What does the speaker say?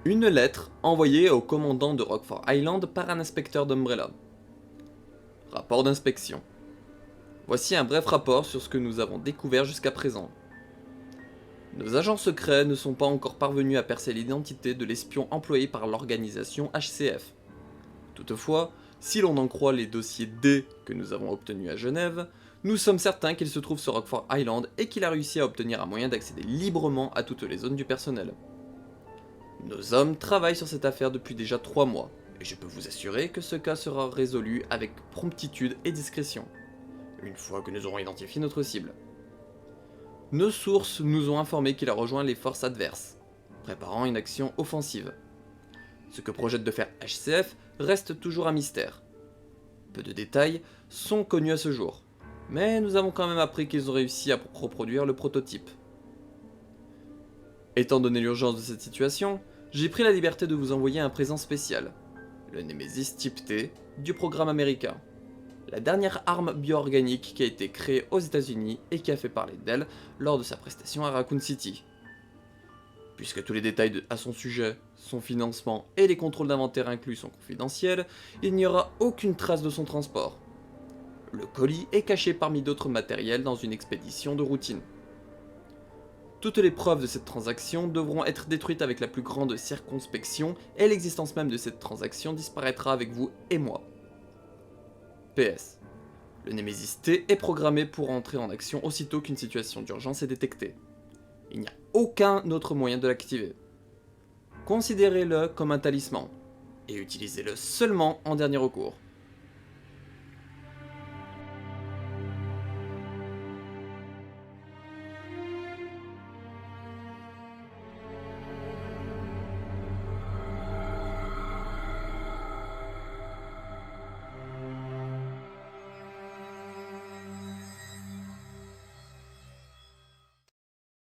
Une lettre envoyée au commandant de Rockford Island par un inspecteur d'Umbrella. Rapport d'inspection. Voici un bref rapport sur ce que nous avons découvert jusqu'à présent. Nos agents secrets ne sont pas encore parvenus à percer l'identité de l'espion employé par l'organisation HCF. Toutefois, si l'on en croit les dossiers D que nous avons obtenus à Genève, nous sommes certains qu'il se trouve sur Rockford Island et qu'il a réussi à obtenir un moyen d'accéder librement à toutes les zones du personnel. Nos hommes travaillent sur cette affaire depuis déjà 3 mois, et je peux vous assurer que ce cas sera résolu avec promptitude et discrétion, une fois que nous aurons identifié notre cible. Nos sources nous ont informé qu'il a rejoint les forces adverses, préparant une action offensive. Ce que projette de faire HCF reste toujours un mystère. Peu de détails sont connus à ce jour, mais nous avons quand même appris qu'ils ont réussi à reproduire le prototype. Étant donné l'urgence de cette situation, j'ai pris la liberté de vous envoyer un présent spécial, le Nemesis Type T du programme américain. La dernière arme bio-organique qui a été créée aux États-Unis et qui a fait parler d'elle lors de sa prestation à Raccoon City. Puisque tous les détails à son sujet, son financement et les contrôles d'inventaire inclus sont confidentiels, il n'y aura aucune trace de son transport. Le colis est caché parmi d'autres matériels dans une expédition de routine. Toutes les preuves de cette transaction devront être détruites avec la plus grande circonspection et l'existence même de cette transaction disparaîtra avec vous et moi. PS. Le Nemesis T est programmé pour entrer en action aussitôt qu'une situation d'urgence est détectée. Il n'y a aucun autre moyen de l'activer. Considérez-le comme un talisman, et utilisez-le seulement en dernier recours.